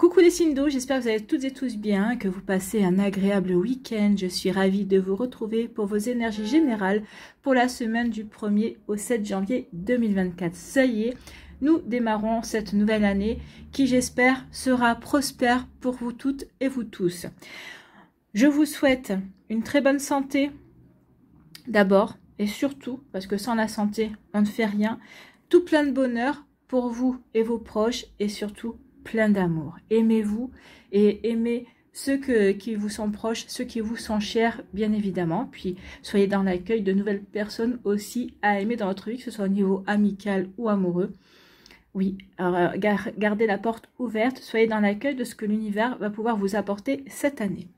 Coucou les signes d'eau, j'espère que vous allez toutes et tous bien, que vous passez un agréable week-end. Je suis ravie de vous retrouver pour vos énergies générales pour la semaine du 1er au 7 janvier 2024. Ça y est, nous démarrons cette nouvelle année qui, j'espère, sera prospère pour vous toutes et vous tous. Je vous souhaite une très bonne santé d'abord et surtout, parce que sans la santé, on ne fait rien, tout plein de bonheur pour vous et vos proches et surtout plein d'amour. Aimez-vous et aimez ceux qui vous sont proches, ceux qui vous sont chers, bien évidemment. Puis, soyez dans l'accueil de nouvelles personnes aussi à aimer dans votre vie, que ce soit au niveau amical ou amoureux. Oui, alors, gardez la porte ouverte, soyez dans l'accueil de ce que l'univers va pouvoir vous apporter cette année.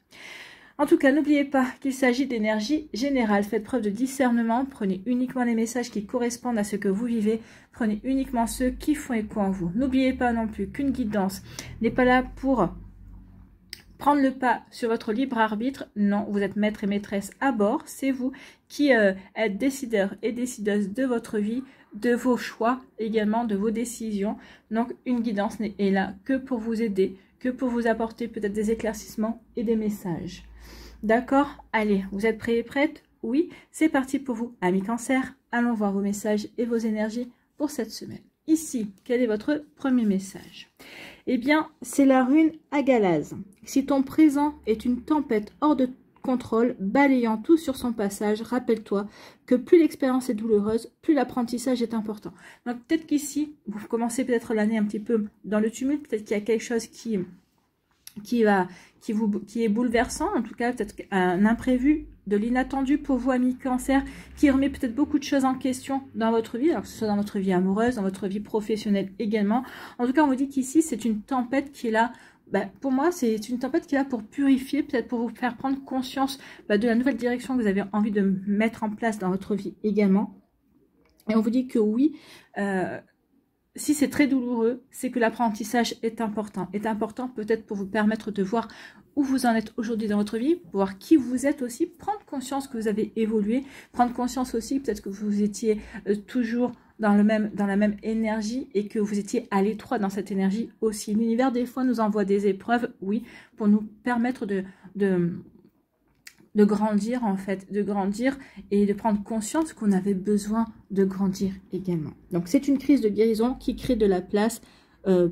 En tout cas, n'oubliez pas qu'il s'agit d'énergie générale. Faites preuve de discernement. Prenez uniquement les messages qui correspondent à ce que vous vivez. Prenez uniquement ceux qui font écho en vous. N'oubliez pas non plus qu'une guidance n'est pas là pour prendre le pas sur votre libre arbitre. Non, vous êtes maître et maîtresse à bord. C'est vous qui êtes décideur et décideuse de votre vie, de vos choix, également de vos décisions. Donc, une guidance n'est là que pour vous aider, que pour vous apporter peut-être des éclaircissements et des messages. D'accord? Allez, vous êtes prêts et prêtes? Oui, c'est parti pour vous, amis cancer. Allons voir vos messages et vos énergies pour cette semaine. Ici, quel est votre premier message? Eh bien, c'est la rune Agalaz. Si ton présent est une tempête hors de contrôle, balayant tout sur son passage, rappelle-toi que plus l'expérience est douloureuse, plus l'apprentissage est important. Donc peut-être qu'ici, vous commencez peut-être l'année un petit peu dans le tumulte, peut-être qu'il y a quelque chose qui est bouleversant, en tout cas peut-être un imprévu, de l'inattendu pour vous, amis cancer, qui remet peut-être beaucoup de choses en question dans votre vie, alors que ce soit dans votre vie amoureuse, dans votre vie professionnelle également. En tout cas, on vous dit qu'ici, c'est une tempête qui est là. Pour moi, c'est une tempête qui est là pour purifier, peut-être pour vous faire prendre conscience de la nouvelle direction que vous avez envie de mettre en place dans votre vie également. Et on vous dit que oui, si c'est très douloureux, c'est que l'apprentissage est important. Est important peut-être pour vous permettre de voir où vous en êtes aujourd'hui dans votre vie, voir qui vous êtes aussi, prendre conscience que vous avez évolué, prendre conscience aussi peut-être que vous étiez toujours dans la même énergie et que vous étiez à l'étroit dans cette énergie aussi. L'univers, des fois, nous envoie des épreuves, oui, pour nous permettre de grandir, en fait, de grandir et de prendre conscience qu'on avait besoin de grandir également. Donc, c'est une crise de guérison qui crée de la place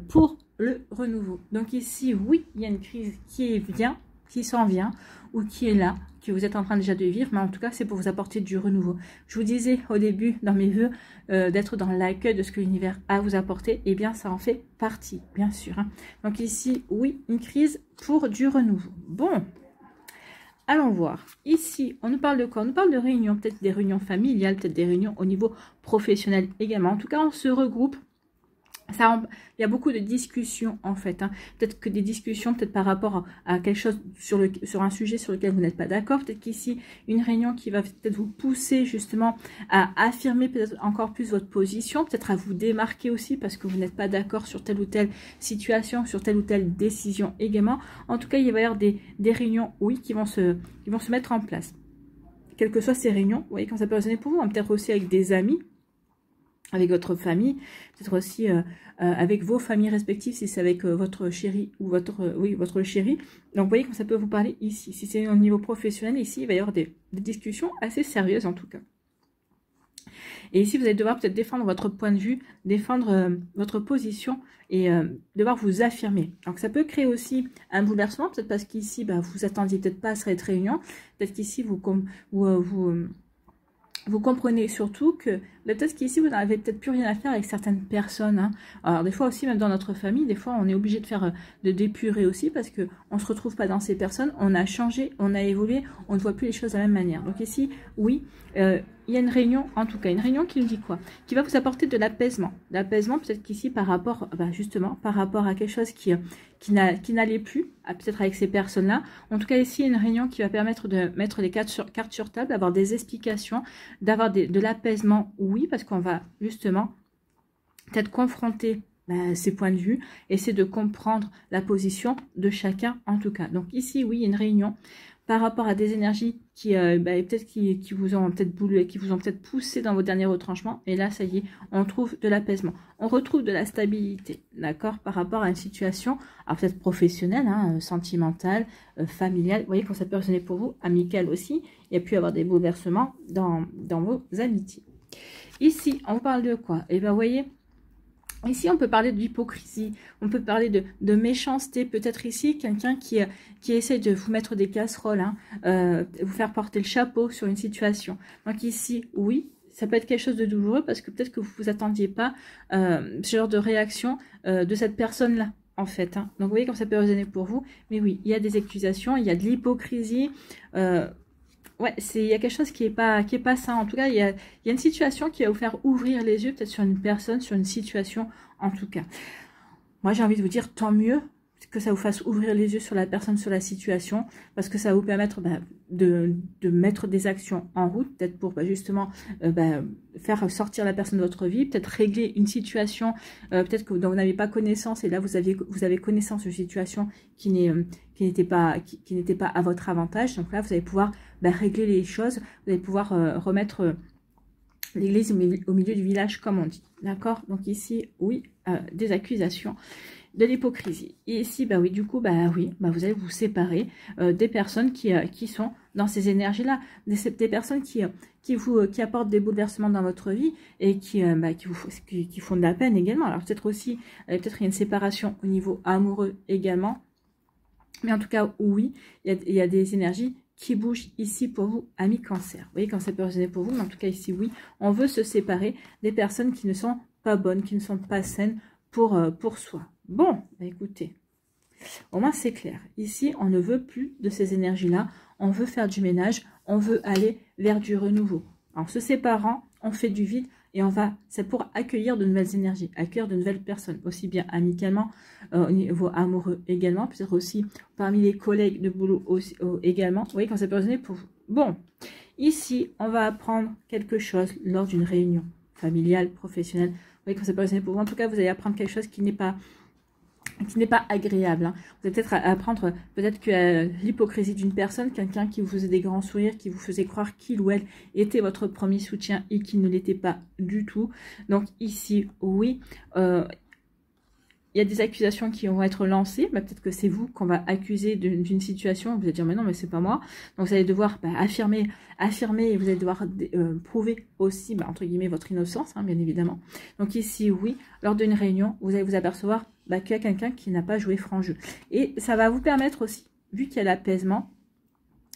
pour le renouveau. Donc ici, oui, il y a une crise qui vient, qui s'en vient, ou qui est là, que vous êtes en train déjà de vivre, mais en tout cas, c'est pour vous apporter du renouveau. Je vous disais au début, dans mes vœux, d'être dans l'accueil de ce que l'univers a à vous apporter, et bien, ça en fait partie, bien sûr. Hein. Donc ici, oui, une crise pour du renouveau. Bon, allons voir. Ici, on nous parle de quoi? On nous parle de réunions, peut-être des réunions familiales, peut-être des réunions au niveau professionnel également. En tout cas, on se regroupe. Ça, il y a beaucoup de discussions en fait, hein. Peut-être que des discussions peut-être par rapport à quelque chose sur un sujet sur lequel vous n'êtes pas d'accord, peut-être qu'ici une réunion qui va peut-être vous pousser justement à affirmer peut-être encore plus votre position, peut-être à vous démarquer aussi parce que vous n'êtes pas d'accord sur telle ou telle situation, sur telle ou telle décision également. En tout cas, il va y avoir des réunions, oui, qui vont se mettre en place. Quelles que soient ces réunions, vous voyez quand ça peut résonner pour vous, hein, peut-être aussi avec des amis, avec votre famille, peut-être aussi avec vos familles respectives, si c'est avec votre chéri ou votre chéri. Donc, vous voyez quand ça peut vous parler ici. Si c'est au niveau professionnel, ici, il va y avoir des discussions assez sérieuses en tout cas. Et ici, vous allez devoir peut-être défendre votre point de vue, défendre votre position et devoir vous affirmer. Donc, ça peut créer aussi un bouleversement, peut-être parce qu'ici, vous attendiez peut-être pas à cette réunion. Peut-être qu'ici, vous comprenez surtout que peut-être qu'ici, vous n'avez peut-être plus rien à faire avec certaines personnes. Hein. Alors, des fois aussi, même dans notre famille, des fois, on est obligé de d'épurer aussi parce qu'on ne se retrouve pas dans ces personnes. On a changé, on a évolué, on ne voit plus les choses de la même manière. Donc ici, oui, il y a une réunion, en tout cas, une réunion qui nous dit quoi? Qui va vous apporter de l'apaisement. L'apaisement, peut-être qu'ici, par rapport, justement, par rapport à quelque chose qui n'allait plus, peut-être avec ces personnes-là. En tout cas, ici, il y a une réunion qui va permettre de mettre les cartes sur table, d'avoir des explications, d'avoir de l'apaisement, oui, parce qu'on va justement peut-être confronter ses points de vue, essayer de comprendre la position de chacun en tout cas. Donc ici, oui, il y a une réunion par rapport à des énergies qui peut-être qui vous ont peut-être boulé, qui vous ont peut-être poussé dans vos derniers retranchements. Et là, ça y est, on trouve de l'apaisement. On retrouve de la stabilité, d'accord, par rapport à une situation, alors peut-être professionnelle, hein, sentimentale, familiale. Vous voyez quand ça peut résonner pour vous, amicale aussi. Il y a pu y avoir des bouleversements dans vos amitiés. Ici, on vous parle de quoi? Et bien, vous voyez, ici, on peut parler d'hypocrisie, on peut parler de méchanceté. Peut-être ici, quelqu'un qui essaie de vous mettre des casseroles, hein, vous faire porter le chapeau sur une situation. Donc ici, oui, ça peut être quelque chose de douloureux parce que peut-être que vous ne vous attendiez pas ce genre de réaction de cette personne-là, en fait. Hein. Donc vous voyez comme ça peut résonner pour vous. Mais oui, il y a des accusations, il y a de l'hypocrisie. Ouais, il y a quelque chose qui est pas sain. En tout cas, il y a une situation qui va vous faire ouvrir les yeux, peut-être sur une personne, sur une situation, en tout cas. Moi, j'ai envie de vous dire, tant mieux que ça vous fasse ouvrir les yeux sur la personne, sur la situation, parce que ça va vous permettre de mettre des actions en route, peut-être pour justement faire sortir la personne de votre vie, peut-être régler une situation, peut-être que dont vous n'avez pas connaissance, et là vous avez connaissance d'une situation qui n'était pas à votre avantage. Donc là, vous allez pouvoir régler les choses, vous allez pouvoir remettre l'église au milieu du village, comme on dit. D'accord? Donc ici, oui, des accusations, de l'hypocrisie. Et ici, oui, du coup, vous allez vous séparer des personnes qui sont dans ces énergies-là, des personnes qui apportent des bouleversements dans votre vie et qui font de la peine également. Alors peut-être aussi, peut-être il y a une séparation au niveau amoureux également. Mais en tout cas, oui, il y a des énergies qui bougent ici pour vous, amis Cancer. Vous voyez, quand ça peut résonner pour vous, mais en tout cas ici, oui, on veut se séparer des personnes qui ne sont pas bonnes, qui ne sont pas saines pour soi. Bon, écoutez, au moins c'est clair. Ici, on ne veut plus de ces énergies-là. On veut faire du ménage. On veut aller vers du renouveau. En se séparant, on fait du vide et c'est pour accueillir de nouvelles énergies, accueillir de nouvelles personnes, aussi bien amicalement, au niveau amoureux également, peut-être aussi parmi les collègues de boulot aussi, également. Vous voyez, quand ça peut résonner pour vous. Bon, ici, on va apprendre quelque chose lors d'une réunion familiale, professionnelle. Vous voyez, quand ça peut résonner pour vous. En tout cas, vous allez apprendre quelque chose qui n'est pas agréable. Hein. Vous allez peut-être apprendre que l'hypocrisie d'une personne, quelqu'un qui vous faisait des grands sourires, qui vous faisait croire qu'il ou elle était votre premier soutien et qu'il ne l'était pas du tout. Donc ici, oui, il y a des accusations qui vont être lancées. Peut-être que c'est vous qu'on va accuser d'une situation. Vous allez dire, mais non, mais c'est pas moi. Donc, vous allez devoir affirmer et vous allez devoir prouver aussi, entre guillemets, votre innocence, hein, bien évidemment. Donc ici, oui, lors d'une réunion, vous allez vous apercevoir qu'il y a quelqu'un qui n'a pas joué franc jeu. Et ça va vous permettre aussi, vu qu'il y a l'apaisement,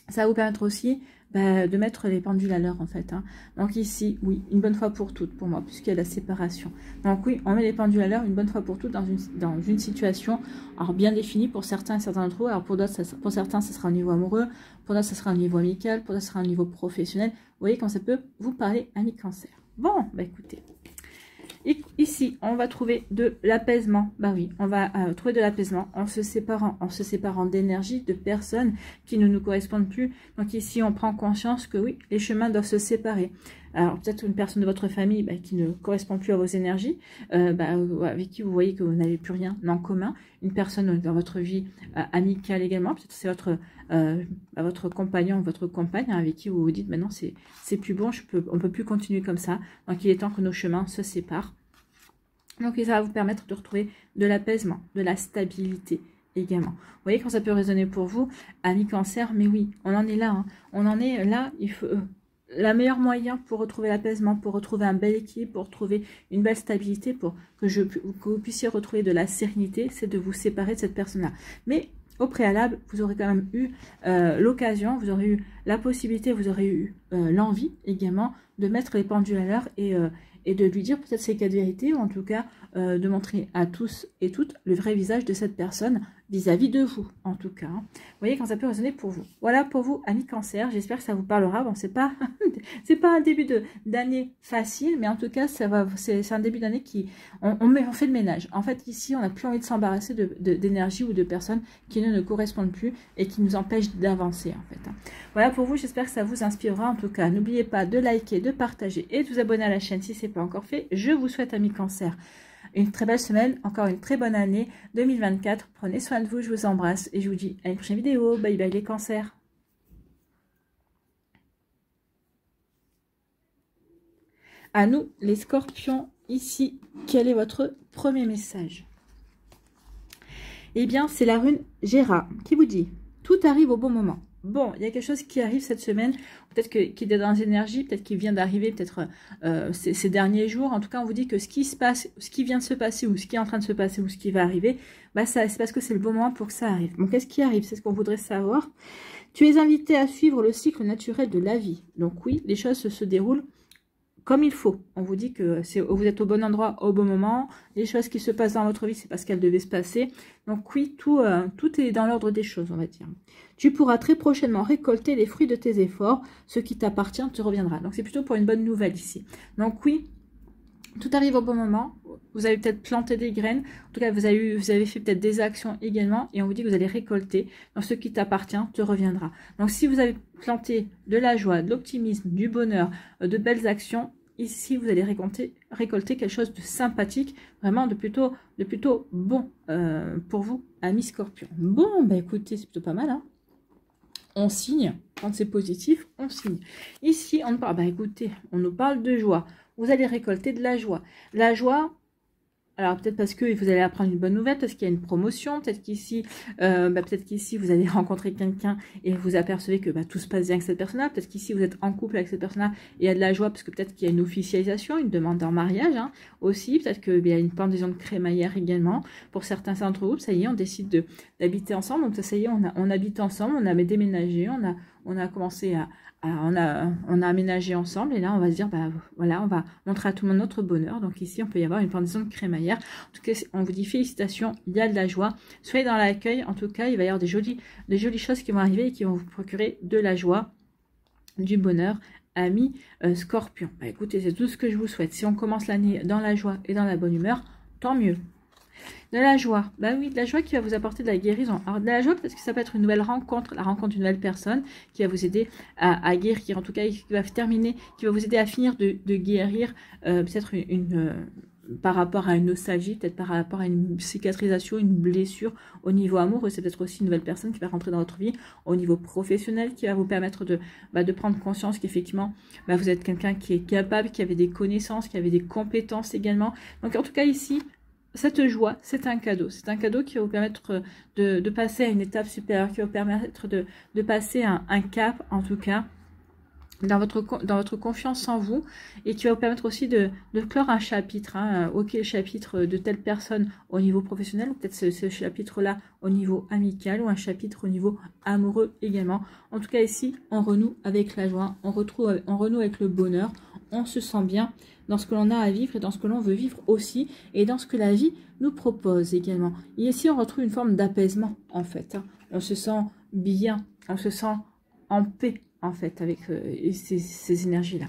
ça va vous permettre aussi de mettre les pendules à l'heure, en fait. Hein. Donc ici, oui, une bonne fois pour toutes, pour moi, puisqu'il y a la séparation. Donc oui, on met les pendules à l'heure une bonne fois pour toutes dans une situation alors bien définie pour certains d'entre vous. Alors pour certains, ça sera au niveau amoureux, pour d'autres, ça sera au niveau amical, pour d'autres, ça sera au niveau professionnel. Vous voyez quand ça peut vous parler, amis Cancer. Bon, écoutez. Et ici, on va trouver de l'apaisement. Oui, on va trouver de l'apaisement en se séparant d'énergie, de personnes qui ne nous correspondent plus. Donc ici, on prend conscience que oui, les chemins doivent se séparer. Alors peut-être une personne de votre famille qui ne correspond plus à vos énergies, avec qui vous voyez que vous n'avez plus rien en commun. Une personne dans votre vie amicale également, peut-être c'est votre compagnon ou votre compagne avec qui vous vous dites maintenant c'est plus bon, on ne peut plus continuer comme ça. Donc il est temps que nos chemins se séparent. Donc ça va vous permettre de retrouver de l'apaisement, de la stabilité également. Vous voyez quand ça peut résonner pour vous, amis Cancer, mais oui, on en est là. Hein. On en est là, il faut... Le meilleur moyen pour retrouver l'apaisement, pour retrouver un bel équilibre, pour retrouver une belle stabilité, pour que vous puissiez retrouver de la sérénité, c'est de vous séparer de cette personne-là. Mais au préalable, vous aurez quand même eu l'occasion, vous aurez eu la possibilité, vous aurez eu l'envie également de mettre les pendules à l'heure et de lui dire peut-être ses cas de vérité, ou en tout cas de montrer à tous et toutes le vrai visage de cette personne vis-à-vis de vous, en tout cas. Hein. Vous voyez quand ça peut résonner pour vous. Voilà pour vous, amis Cancer, j'espère que ça vous parlera. Bon, c'est pas un début d'année facile, mais en tout cas, c'est un début d'année qui... On fait le ménage. En fait, ici, on n'a plus envie de s'embarrasser d'énergie ou de personnes qui ne nous correspondent plus et qui nous empêchent d'avancer, en fait. Hein. Voilà pour vous, j'espère que ça vous inspirera. En tout cas, n'oubliez pas de liker, de partager et de vous abonner à la chaîne si ce n'est pas encore fait. Je vous souhaite, amis Cancer, une très belle semaine, encore une très bonne année 2024. Prenez soin de vous, je vous embrasse et je vous dis à une prochaine vidéo. Bye bye les cancers. À nous, les scorpions, ici, quel est votre premier message? Eh bien, c'est la rune Gera qui vous dit « Tout arrive au bon moment ». Bon, il y a quelque chose qui arrive cette semaine, peut-être qu'il est dans les énergies, peut-être qu'il vient d'arriver, peut-être ces derniers jours. En tout cas, on vous dit que ce qui se passe, ce qui vient de se passer, ou ce qui est en train de se passer, ou ce qui va arriver, bah c'est parce que c'est le bon moment pour que ça arrive. Bon, qu'est-ce qui arrive? C'est ce qu'on voudrait savoir. Tu es invité à suivre le cycle naturel de la vie. Donc oui, les choses se déroulent comme il faut. On vous dit que vous êtes au bon endroit, au bon moment. Les choses qui se passent dans votre vie, c'est parce qu'elles devaient se passer. Donc oui, tout est dans l'ordre des choses, on va dire. Tu pourras très prochainement récolter les fruits de tes efforts. Ce qui t'appartient te reviendra. Donc c'est plutôt pour une bonne nouvelle ici. Donc oui, tout arrive au bon moment. Vous avez peut-être planté des graines. En tout cas, vous avez fait peut-être des actions également. Et on vous dit que vous allez récolter. Donc ce qui t'appartient te reviendra. Donc si vous avez planté de la joie, de l'optimisme, du bonheur, de belles actions, ici, vous allez récolter quelque chose de sympathique, vraiment de plutôt bon pour vous, amis scorpions. Bon, bah écoutez, c'est plutôt pas mal, hein. On signe, quand c'est positif, on signe. Ici, on parle, bah écoutez, on nous parle de joie. Vous allez récolter de la joie. La joie, alors peut-être parce que vous allez apprendre une bonne nouvelle, parce qu'il y a une promotion, peut-être qu'ici vous allez rencontrer quelqu'un et vous apercevez que tout se passe bien avec cette personne-là, peut-être qu'ici vous êtes en couple avec cette personne-là et il y a de la joie parce que peut-être qu'il y a une officialisation, une demande en mariage aussi, peut-être qu'il y a une pendaison de crémaillère également. Pour certains d'entre vous, ça y est, on décide d'habiter ensemble, donc ça y est, on habite ensemble, on a déménagé, on a commencé on a aménagé ensemble et là on va se dire voilà, on va montrer à tout le monde notre bonheur. Donc ici on peut y avoir une pendaison de crémaillère. En tout cas on vous dit félicitations, il y a de la joie, soyez dans l'accueil. En tout cas il va y avoir des jolies choses qui vont arriver et qui vont vous procurer de la joie, du bonheur, amis scorpions. Écoutez, c'est tout ce que je vous souhaite. Si on commence l'année dans la joie et dans la bonne humeur, tant mieux. De la joie, oui, de la joie qui va vous apporter de la guérison. Alors de la joie parce que ça peut être une nouvelle rencontre, la rencontre d'une nouvelle personne qui va vous aider à guérir, en tout cas qui va terminer, qui va vous aider à finir de guérir peut-être par rapport à une nostalgie, peut-être par rapport à une cicatrisation, une blessure au niveau amoureux. C'est peut-être aussi une nouvelle personne qui va rentrer dans votre vie au niveau professionnel, qui va vous permettre de prendre conscience qu'effectivement, vous êtes quelqu'un qui est capable, qui avait des connaissances, qui avait des compétences également. Donc en tout cas ici, cette joie, c'est un cadeau. C'est un cadeau qui va vous permettre de passer à une étape supérieure, qui va vous permettre de passer un cap, en tout cas, dans votre confiance en vous, et qui va vous permettre aussi de clore un chapitre. Ok, le chapitre de telle personne au niveau professionnel, ou peut-être ce chapitre-là au niveau amical, ou un chapitre au niveau amoureux également. En tout cas, ici, on renoue avec la joie, on renoue avec le bonheur, on se sent bien dans ce que l'on a à vivre et dans ce que l'on veut vivre aussi, et dans ce que la vie nous propose également. Et ici, on retrouve une forme d'apaisement, en fait. On se sent bien, on se sent en paix, en fait, avec ces énergies-là.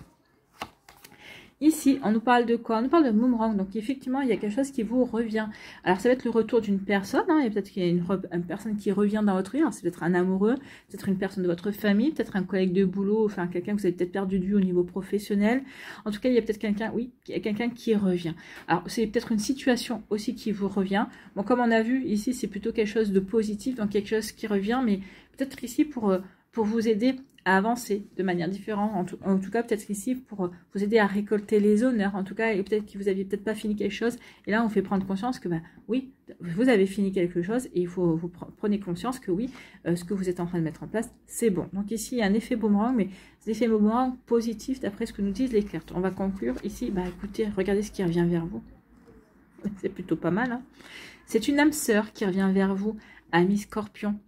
Ici, on nous parle de quoi? On nous parle de boomerang. Donc, effectivement, il y a quelque chose qui vous revient. Alors, ça va être le retour d'une personne. Et peut-être qu'il y a une personne qui revient dans votre vie. C'est peut-être un amoureux, peut-être une personne de votre famille, peut-être un collègue de boulot, enfin, quelqu'un que vous avez peut-être perdu de vue au niveau professionnel. En tout cas, il y a peut-être quelqu'un, oui, il y a quelqu'un qui revient. Alors, c'est peut-être une situation aussi qui vous revient. Bon, comme on a vu, ici, c'est plutôt quelque chose de positif, donc quelque chose qui revient, mais peut-être ici pour vous aider à avancer de manière différente, en tout cas peut-être ici pour vous aider à récolter les honneurs, en tout cas, et peut-être que vous aviez peut-être pas fini quelque chose, et là on fait prendre conscience que oui, vous avez fini quelque chose, et il faut vous prenez conscience que oui, ce que vous êtes en train de mettre en place, c'est bon. Donc ici il y a un effet boomerang, mais c'est l'effet boomerang positif d'après ce que nous disent les cartes. On va conclure ici, écoutez, regardez ce qui revient vers vous, c'est plutôt pas mal, C'est une âme sœur qui revient vers vous, ami Scorpion.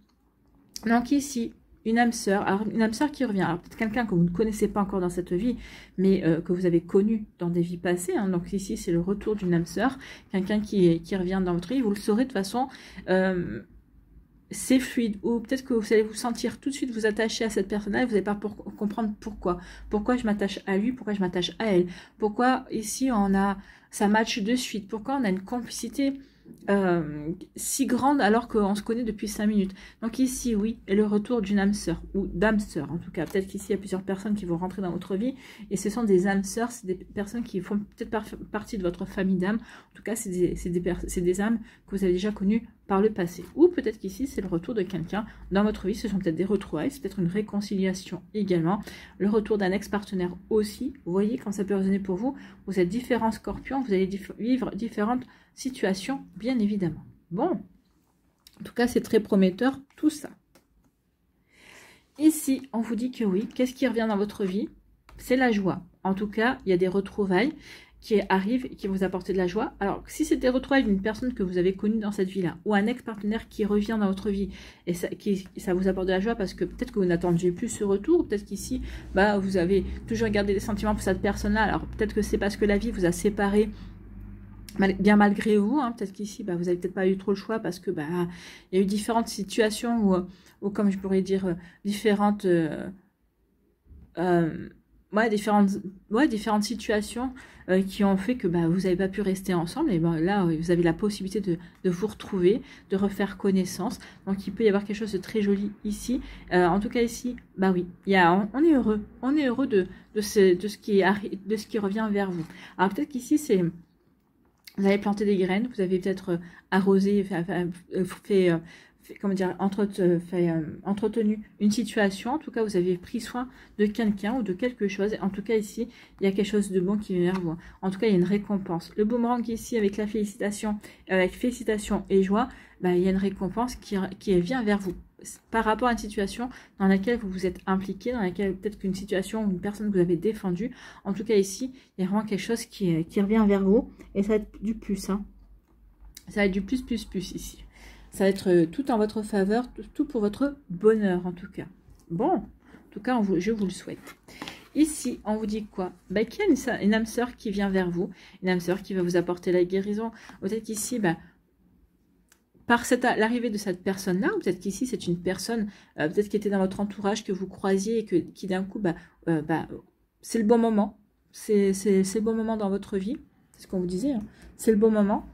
Donc ici, une âme sœur, alors une âme sœur qui revient, alors peut-être quelqu'un que vous ne connaissez pas encore dans cette vie, mais que vous avez connu dans des vies passées, donc ici c'est le retour d'une âme sœur, quelqu'un qui revient dans votre vie, vous le saurez de toute façon, c'est fluide, ou peut-être que vous allez vous sentir tout de suite vous attacher à cette personne-là, et vous n'allez pas comprendre pourquoi je m'attache à lui, pourquoi je m'attache à elle, pourquoi ici ça match de suite, pourquoi on a une complicité si grande alors qu'on se connaît depuis 5 minutes. Donc ici, oui, et le retour d'une âme sœur, ou d'âme sœur en tout cas. Peut-être qu'ici, il y a plusieurs personnes qui vont rentrer dans votre vie, et ce sont des âmes sœurs, c'est des personnes qui font peut-être partie de votre famille d'âmes. En tout cas, c'est des âmes que vous avez déjà connues par le passé. Ou peut-être qu'ici, c'est le retour de quelqu'un dans votre vie. Ce sont peut-être des retrouvailles, c'est peut-être une réconciliation également. Le retour d'un ex-partenaire aussi. Vous voyez, quand ça peut résonner pour vous, vous êtes différents scorpions, vous allez vivre différentes situations, bien évidemment. Bon, en tout cas, c'est très prometteur, tout ça. Ici, on vous dit que oui. Qu'est-ce qui revient dans votre vie? C'est la joie. En tout cas, il y a des retrouvailles qui arrivent et qui vous apportent de la joie. Alors, si c'est des retrouvailles d'une personne que vous avez connue dans cette vie-là, ou un ex-partenaire qui revient dans votre vie, et ça vous apporte de la joie parce que peut-être que vous n'attendiez plus ce retour, peut-être qu'ici, bah, vous avez toujours gardé des sentiments pour cette personne-là. Alors, peut-être que c'est parce que la vie vous a séparés, bien malgré vous, hein. Peut-être qu'ici, bah, vous n'avez peut-être pas eu trop le choix parce que bah, il y a eu différentes situations ou comme je pourrais dire, différentes situations qui ont fait que bah, vous n'avez pas pu rester ensemble. Et ben là, vous avez la possibilité de vous retrouver, de refaire connaissance. Donc, il peut y avoir quelque chose de très joli ici. En tout cas, ici, bah oui, on est heureux. On est heureux de ce qui revient vers vous. Alors, peut-être qu'ici, c'est... Vous avez planté des graines, vous avez peut-être arrosé, comment dire, entretenu une situation. En tout cas, vous avez pris soin de quelqu'un ou de quelque chose. En tout cas, ici, il y a quelque chose de bon qui vient vers vous. En tout cas, il y a une récompense. Le boomerang ici, avec la félicitation, avec félicitations et joie, bah, il y a une récompense qui vient vers vous par rapport à une situation dans laquelle vous vous êtes impliqué, dans laquelle peut-être qu'une situation ou une personne que vous avez défendue. En tout cas, ici, il y a vraiment quelque chose qui revient vers vous. Et ça va être du plus. Hein. Ça va être du plus ici. Ça va être tout en votre faveur, tout pour votre bonheur en tout cas. Bon, en tout cas, je vous le souhaite. Ici, on vous dit quoi? Bah, qu'il y a une âme sœur qui vient vers vous, une âme sœur qui va vous apporter la guérison. Peut-être qu'ici, bah, par l'arrivée de cette personne-là, ou peut-être qu'ici, c'est une personne peut-être qui était dans votre entourage, que vous croisiez et qui d'un coup, c'est le bon moment. C'est le bon moment dans votre vie. C'est ce qu'on vous disait. Hein. C'est le bon moment.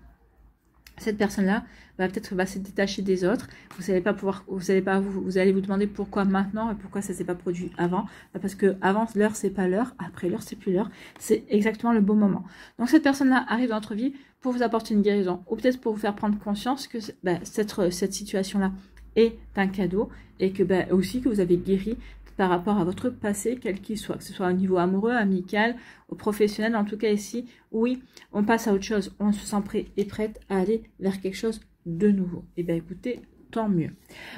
Cette personne-là va peut-être se détacher des autres. Vous allez vous demander pourquoi maintenant et pourquoi ça ne s'est pas produit avant. Parce que avant l'heure, c'est pas l'heure. Après l'heure, c'est plus l'heure. C'est exactement le bon moment. Donc cette personne-là arrive dans votre vie pour vous apporter une guérison. Ou peut-être pour vous faire prendre conscience que cette situation-là est un cadeau. Et que aussi que vous avez guéri par rapport à votre passé, quel qu'il soit, que ce soit au niveau amoureux, amical, ou professionnel. En tout cas ici, oui, on passe à autre chose. On se sent prêt et prête à aller vers quelque chose de nouveau. Et bien écoutez, tant mieux.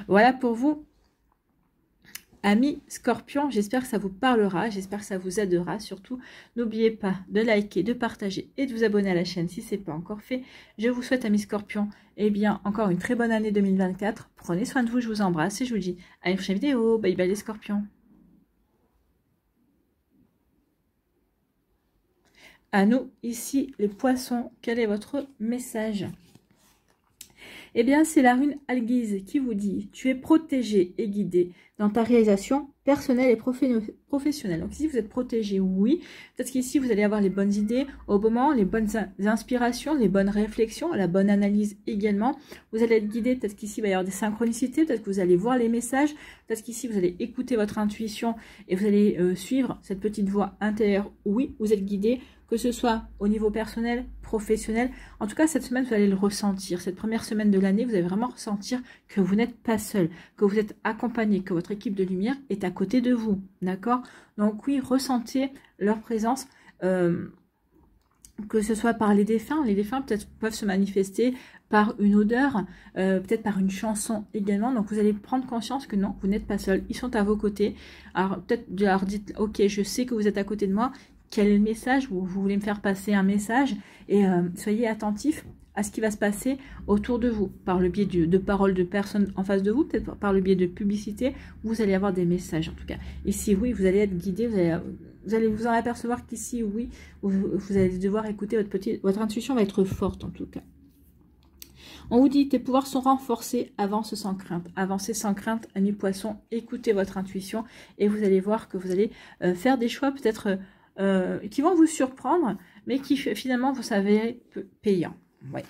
Voilà pour vous, amis Scorpion. J'espère que ça vous parlera, j'espère que ça vous aidera. Surtout, n'oubliez pas de liker, de partager et de vous abonner à la chaîne si ce n'est pas encore fait. Je vous souhaite, amis Scorpion, encore une très bonne année 2024. Prenez soin de vous, je vous embrasse et je vous dis à une prochaine vidéo. Bye bye les Scorpions. À nous, ici, les poissons, quel est votre message? Eh bien, c'est la rune Alguise qui vous dit « Tu es protégé et guidé dans ta réalisation personnelle et professionnelle. » Donc ici, vous êtes protégé, oui. Peut-être qu'ici, vous allez avoir les bonnes idées au bon moment, les bonnes inspirations, les bonnes réflexions, la bonne analyse également. Vous allez être guidé, peut-être qu'ici, il va y avoir des synchronicités, peut-être que vous allez voir les messages, peut-être qu'ici, vous allez écouter votre intuition et vous allez suivre cette petite voix intérieure. Oui, vous êtes guidé, que ce soit au niveau personnel, professionnel. En tout cas, cette semaine, vous allez le ressentir. Cette première semaine de l'année, vous allez vraiment ressentir que vous n'êtes pas seul, que vous êtes accompagné, que votre équipe de lumière est à côté de vous. D'accord? Donc oui, ressentez leur présence, que ce soit par les défunts. Les défunts peut-être peuvent se manifester par une odeur, peut-être par une chanson également. Donc vous allez prendre conscience que non, vous n'êtes pas seul. Ils sont à vos côtés. Alors peut-être leur dites, ok, je sais que vous êtes à côté de moi. Quel est le message? Vous voulez me faire passer un message et soyez attentifs à ce qui va se passer autour de vous, par le biais de paroles de personnes en face de vous, peut-être par le biais de publicité, vous allez avoir des messages en tout cas. Ici, oui, vous allez être guidé, vous allez vous en apercevoir qu'ici, oui, vous allez devoir écouter votre intuition va être forte en tout cas. On vous dit, tes pouvoirs sont renforcés, avance sans crainte. Avancez sans crainte, amis poissons, écoutez votre intuition et vous allez voir que vous allez faire des choix peut-être qui vont vous surprendre, mais qui finalement vous s'avérer payants. Ouais.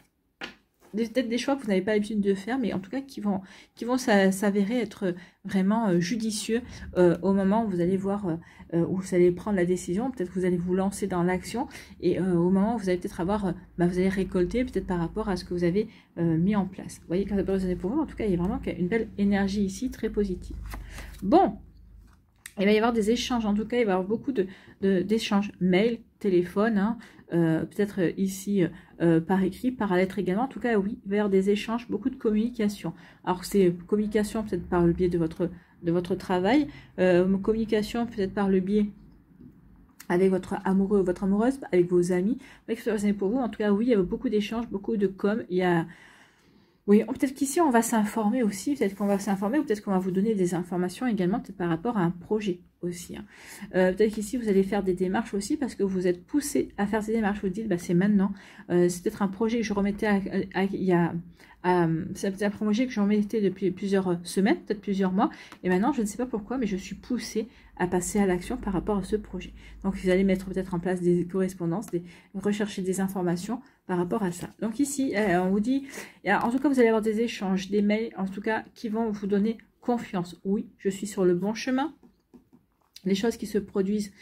peut-être des choix que vous n'avez pas l'habitude de faire, mais en tout cas qui vont s'avérer être vraiment judicieux au moment où vous allez voir, où vous allez prendre la décision. Peut-être que vous allez vous lancer dans l'action et au moment où vous allez peut-être avoir, vous allez récolter peut-être par rapport à ce que vous avez mis en place. Vous voyez quand ça peut résonner pour vous. En tout cas, il y a vraiment une belle énergie ici, très positive. Bon, il va y avoir des échanges. En tout cas, il va y avoir beaucoup d'échanges, mail, téléphone, hein, peut-être ici par écrit, par lettre également. En tout cas, oui, il va y avoir des échanges, beaucoup de communication. Alors, c'est communication peut-être par le biais de votre travail, communication peut-être par le biais avec votre amoureux ou votre amoureuse, avec vos amis. Pour vous, en tout cas, oui, il y a beaucoup d'échanges, beaucoup de com. Il y a... Oui, peut-être qu'ici, on va s'informer aussi, peut-être qu'on va s'informer, ou peut-être qu'on va vous donner des informations également, peut-être par rapport à un projet aussi. Hein. Peut-être qu'ici, vous allez faire des démarches aussi, parce que vous êtes poussé à faire ces démarches, vous dites, bah, c'est maintenant. C'est peut-être un projet que je remettais c'est peut-être un projet que je remettais depuis plusieurs semaines, peut-être plusieurs mois, et maintenant, je ne sais pas pourquoi, mais je suis poussée à passer à l'action par rapport à ce projet. Donc, vous allez mettre peut-être en place des correspondances, rechercher des informations par rapport à ça. Donc ici, on vous dit, en tout cas, vous allez avoir des échanges, des mails, en tout cas, qui vont vous donner confiance. Oui, je suis sur le bon chemin. Les choses qui se produisent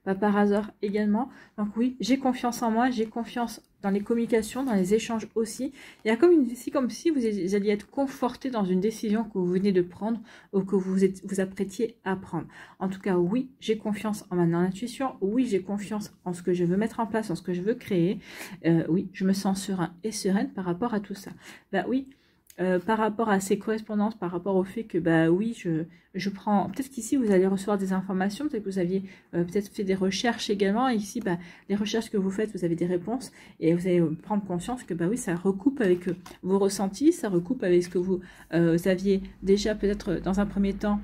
pas par hasard également. Donc oui, j'ai confiance en moi, j'ai confiance dans les communications, dans les échanges aussi. Il y a comme si vous alliez être conforté dans une décision que vous venez de prendre ou que vous apprêtiez à prendre. En tout cas, oui, j'ai confiance en ma intuition. Oui, j'ai confiance en ce que je veux mettre en place, en ce que je veux créer. Oui, je me sens serein et sereine par rapport à tout ça. Bah oui. Par rapport à ces correspondances, par rapport au fait que, bah oui, je prends... Peut-être qu'ici, vous allez recevoir des informations, peut-être que vous aviez peut-être fait des recherches également. Et ici, bah, les recherches que vous faites, vous avez des réponses. Et vous allez prendre conscience que, bah oui, ça recoupe avec vos ressentis, ça recoupe avec ce que vous aviez déjà peut-être dans un premier temps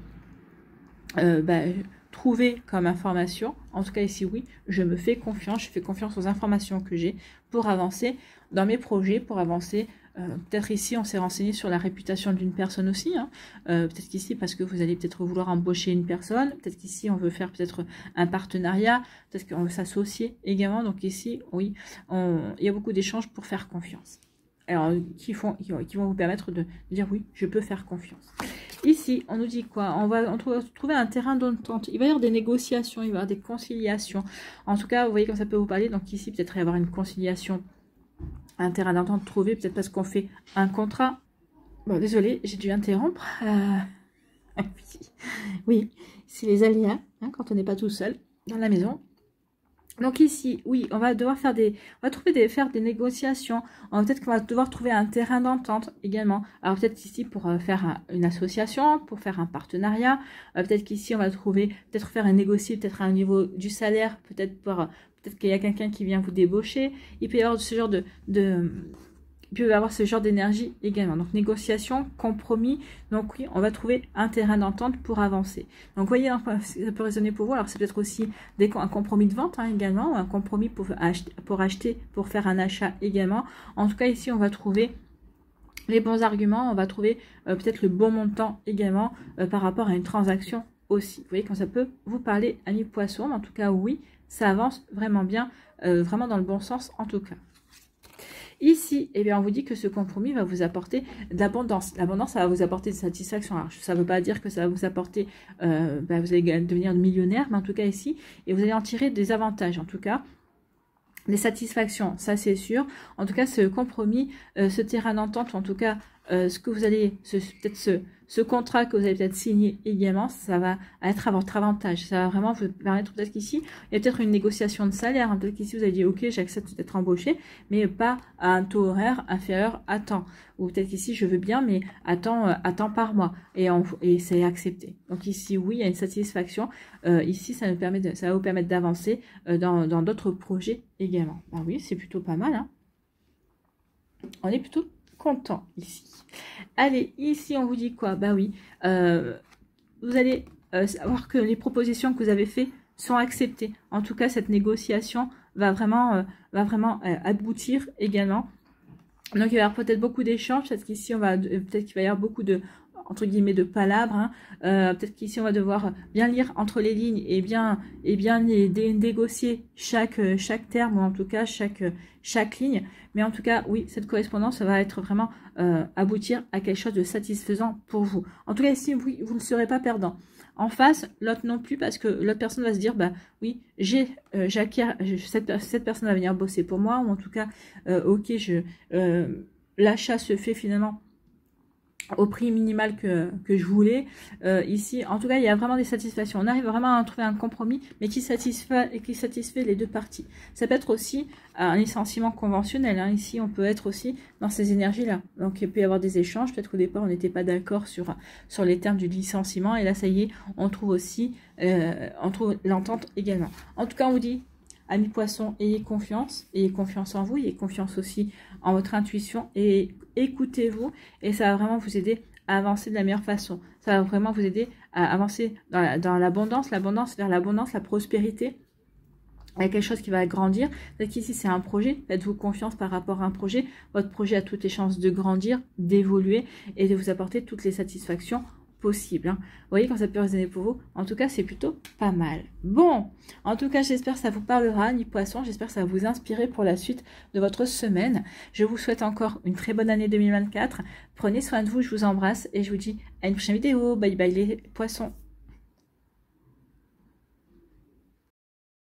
trouvé comme information. En tout cas, ici, oui, je me fais confiance. Je fais confiance aux informations que j'ai pour avancer dans mes projets, pour avancer... peut-être ici, on s'est renseigné sur la réputation d'une personne aussi. Hein. Peut-être qu'ici, parce que vous allez peut-être vouloir embaucher une personne. Peut-être qu'ici, on veut faire peut-être un partenariat. Peut-être qu'on veut s'associer également. Donc ici, oui, il y a beaucoup d'échanges pour faire confiance. Alors, qui vont vous permettre de dire oui, je peux faire confiance. Ici, on nous dit quoi? On va trouver un terrain d'entente. Il va y avoir des négociations, il va y avoir des conciliations. En tout cas, vous voyez comme ça peut vous parler. Donc ici, peut-être y avoir une conciliation, un terrain d'entente trouvé, peut-être parce qu'on fait un contrat. Bon, désolé, j'ai dû interrompre. Oui, c'est les aléas, hein, quand on n'est pas tout seul dans la maison. Donc ici, oui, on va devoir faire faire des négociations. Peut-être qu'on va devoir trouver un terrain d'entente également. Alors peut-être ici pour faire une association, pour faire un partenariat. Peut-être qu'ici on va peut-être faire un négocier, peut-être à un niveau du salaire, peut-être qu'il y a quelqu'un qui vient vous débaucher. Il peut y avoir ce genre il peut y avoir ce genre d'énergie également. Donc, négociation, compromis. Donc, oui, on va trouver un terrain d'entente pour avancer. Donc, vous voyez, ça peut résonner pour vous. Alors, c'est peut-être aussi un compromis de vente également, ou un compromis pour acheter, pour faire un achat également. En tout cas, ici, on va trouver les bons arguments. On va trouver peut-être le bon montant également par rapport à une transaction aussi. Vous voyez, quand ça peut vous parler, amis poissons. En tout cas, oui, ça avance vraiment bien, vraiment dans le bon sens en tout cas. Ici, eh bien, on vous dit que ce compromis va vous apporter de l'abondance. L'abondance, ça va vous apporter de satisfaction. Alors, ça ne veut pas dire que ça va vous apporter, vous allez devenir millionnaire, mais en tout cas ici, et vous allez en tirer des avantages, en tout cas. Des satisfactions, ça c'est sûr. En tout cas, ce compromis, ce terrain d'entente, en tout cas, ce que vous allez, peut-être ce contrat que vous allez peut-être signer également, ça va être à votre avantage. Ça va vraiment vous permettre, peut-être qu'ici, il y a peut-être une négociation de salaire. Hein. Peut-être qu'ici, vous avez dit, ok, j'accepte d'être embauché, mais pas à un taux horaire inférieur à temps. Ou peut-être qu'ici, je veux bien, mais à temps par mois. Et c'est accepté. Donc ici, oui, il y a une satisfaction. Ici, ça va vous permettre d'avancer dans d'autres projets également. Ah oui, c'est plutôt pas mal. Hein. On est plutôt content ici. Allez, ici on vous dit quoi? Bah oui, vous allez savoir que les propositions que vous avez faites sont acceptées. En tout cas, cette négociation va vraiment aboutir également. Donc il va y avoir peut-être beaucoup d'échanges, parce qu'ici peut-être qu'il va y avoir beaucoup de... entre guillemets de palabres. Hein. Peut-être qu'ici on va devoir bien lire entre les lignes et bien négocier chaque terme, ou en tout cas chaque ligne. Mais en tout cas, oui, cette correspondance ça va être vraiment aboutir à quelque chose de satisfaisant pour vous. En tout cas, ici, oui, vous ne serez pas perdant. En face, l'autre non plus, parce que l'autre personne va se dire, bah oui, j'acquiers, cette personne va venir bosser pour moi, ou en tout cas, ok, l'achat se fait finalement au prix minimal que je voulais. Ici, en tout cas, il y a vraiment des satisfactions. On arrive vraiment à trouver un compromis, mais qui satisfait les deux parties. Ça peut être aussi un licenciement conventionnel. Hein. Ici, on peut être aussi dans ces énergies-là. Donc, il peut y avoir des échanges. Peut-être qu'au départ, on n'était pas d'accord sur les termes du licenciement. Et là, ça y est, on trouve aussi l'entente également. En tout cas, on vous dit, amis poissons, ayez confiance en vous, ayez confiance aussi en votre intuition et écoutez-vous, et ça va vraiment vous aider à avancer de la meilleure façon. Ça va vraiment vous aider à avancer dans l'abondance vers l'abondance, la prospérité. Il y a quelque chose qui va grandir. Peut-être qu'ici c'est un projet, faites-vous confiance par rapport à un projet. Votre projet a toutes les chances de grandir, d'évoluer et de vous apporter toutes les satisfactions possible. Hein. Vous voyez quand ça peut résonner pour vous. En tout cas, c'est plutôt pas mal. Bon, en tout cas, j'espère que ça vous parlera, ni poisson. J'espère que ça va vous inspirer pour la suite de votre semaine. Je vous souhaite encore une très bonne année 2024. Prenez soin de vous, je vous embrasse et je vous dis à une prochaine vidéo. Bye bye les poissons.